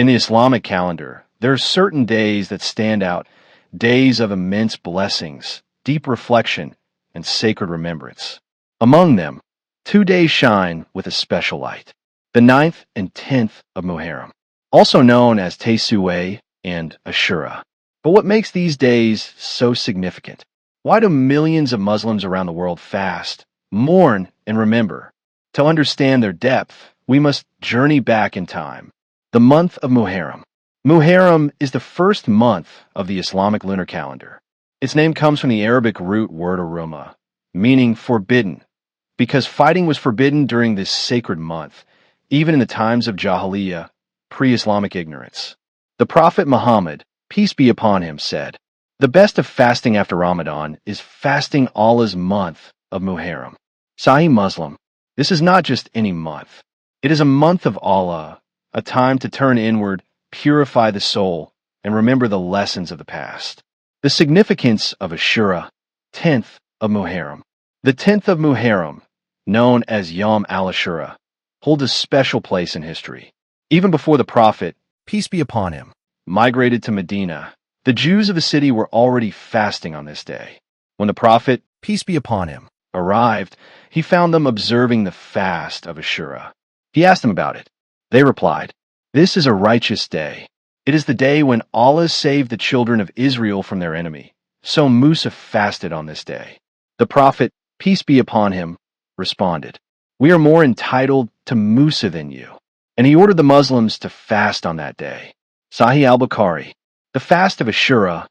In the Islamic calendar, there are certain days that stand out, days of immense blessings, deep reflection, and sacred remembrance. Among them, 2 days shine with a special light. The 9th and 10th of Muharram, also known as Tasu'a and Ashura. But what makes these days so significant? Why do millions of Muslims around the world fast, mourn, and remember? To understand their depth, we must journey back in time. The month of Muharram. Muharram is the first month of the Islamic lunar calendar. Its name comes from the Arabic root word aruma, meaning forbidden, because fighting was forbidden during this sacred month, even in the times of Jahiliyyah, pre-Islamic ignorance. The Prophet Muhammad, peace be upon him, said, "The best of fasting after Ramadan is fasting Allah's month of Muharram." Sahih Muslim. This is not just any month. It is a month of Allah, a time to turn inward, purify the soul, and remember the lessons of the past. The significance of Ashura, 10th of Muharram. The 10th of Muharram, known as Yom al-Ashura, holds a special place in history. Even before the Prophet, peace be upon him, migrated to Medina, the Jews of the city were already fasting on this day. When the Prophet, peace be upon him, arrived, he found them observing the fast of Ashura. He asked them about it. They replied, "This is a righteous day. It is the day when Allah saved the children of Israel from their enemy. So Musa fasted on this day." The Prophet, peace be upon him, responded, "We are more entitled to Musa than you." And he ordered the Muslims to fast on that day. Sahih al-Bukhari. The fast of Ashura,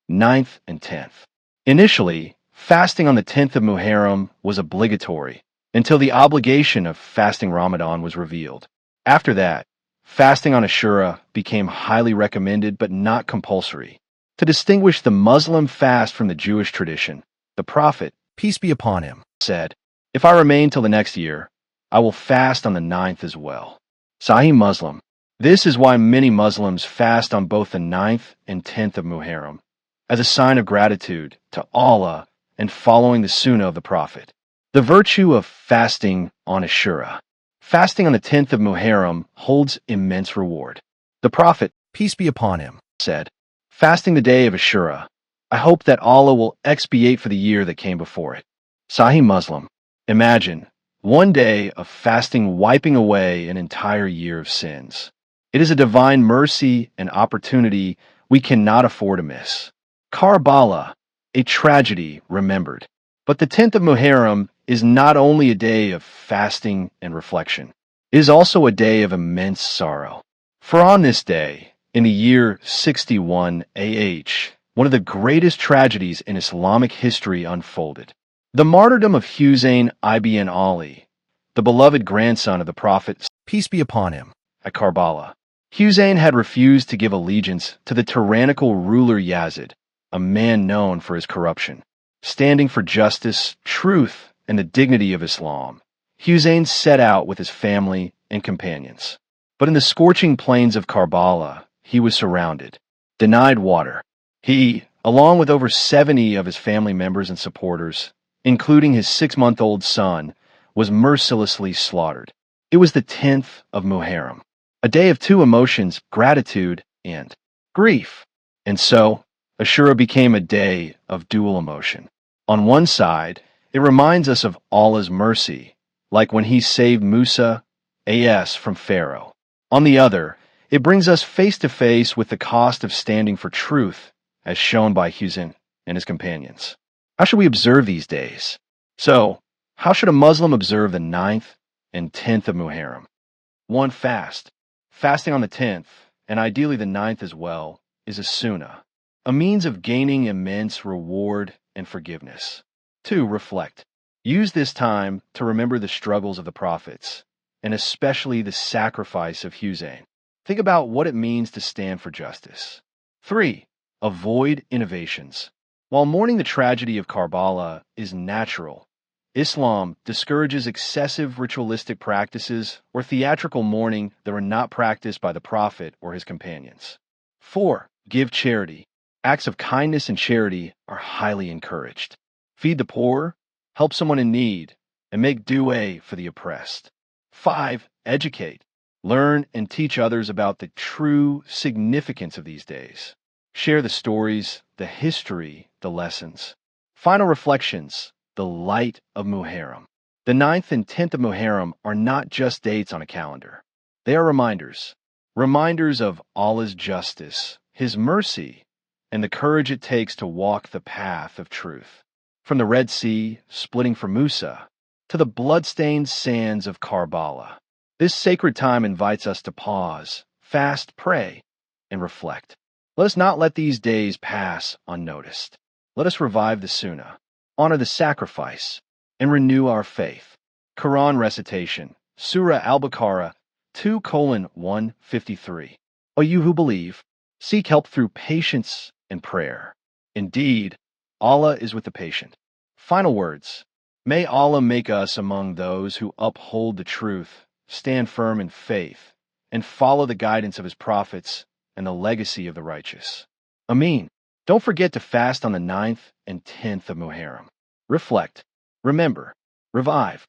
9th and 10th. Initially, fasting on the 10th of Muharram was obligatory until the obligation of fasting Ramadan was revealed. After that, fasting on Ashura became highly recommended but not compulsory. To distinguish the Muslim fast from the Jewish tradition, the Prophet, peace be upon him, said, "If I remain till the next year, I will fast on the 9th as well." Sahih Muslim. This is why many Muslims fast on both the 9th and 10th of Muharram, as a sign of gratitude to Allah and following the Sunnah of the Prophet. The virtue of fasting on Ashura. Fasting on the 10th of Muharram holds immense reward. The Prophet, peace be upon him, said, "Fasting the day of Ashura, I hope that Allah will expiate for the year that came before it." Sahih Muslim. Imagine one day of fasting wiping away an entire year of sins. It is a divine mercy and opportunity we cannot afford to miss. Karbala, a tragedy remembered. But the 10th of Muharram is not only a day of fasting and reflection, it is also a day of immense sorrow. For on this day, in the year 61 AH, one of the greatest tragedies in Islamic history unfolded. The martyrdom of Husayn ibn Ali, the beloved grandson of the Prophet, peace be upon him, at Karbala. Husayn had refused to give allegiance to the tyrannical ruler Yazid, a man known for his corruption. Standing for justice, truth, and the dignity of Islam, Husayn set out with his family and companions. But in the scorching plains of Karbala, he was surrounded, denied water. He, along with over 70 of his family members and supporters, including his 6-month-old son, was mercilessly slaughtered. It was the 10th of Muharram, a day of two emotions, gratitude and grief. And so, Ashura became a day of dual emotion. On one side, it reminds us of Allah's mercy, like when he saved Musa as from Pharaoh. On the other, it brings us face to face with the cost of standing for truth, as shown by Husayn and his companions. How should we observe these days? So, how should a Muslim observe the 9th and 10th of Muharram? 1. Fast. Fasting on the 10th, and ideally the 9th as well, is a sunnah, a means of gaining immense reward and forgiveness. 2. Reflect. Use this time to remember the struggles of the prophets, and especially the sacrifice of Husayn. Think about what it means to stand for justice. 3. Avoid innovations. While mourning the tragedy of Karbala is natural, Islam discourages excessive ritualistic practices or theatrical mourning that were not practiced by the Prophet or his companions. 4. Give charity. Acts of kindness and charity are highly encouraged. Feed the poor, help someone in need, and make du'a for the oppressed. 5. Educate. Learn and teach others about the true significance of these days. Share the stories, the history, the lessons. Final reflections, the light of Muharram. The 9th and 10th of Muharram are not just dates on a calendar. They are reminders. Reminders of Allah's justice, His mercy, and the courage it takes to walk the path of truth. From the Red Sea, splitting from Musa, to the blood-stained sands of Karbala, this sacred time invites us to pause, fast, pray, and reflect. Let us not let these days pass unnoticed. Let us revive the Sunnah, honor the sacrifice, and renew our faith. Quran recitation, Surah Al-Baqarah 2:153. O you who believe, seek help through patience and prayer. Indeed, Allah is with the patient. Final words. May Allah make us among those who uphold the truth, stand firm in faith, and follow the guidance of His prophets and the legacy of the righteous. Ameen. Don't forget to fast on the 9th and 10th of Muharram. Reflect, remember, revive.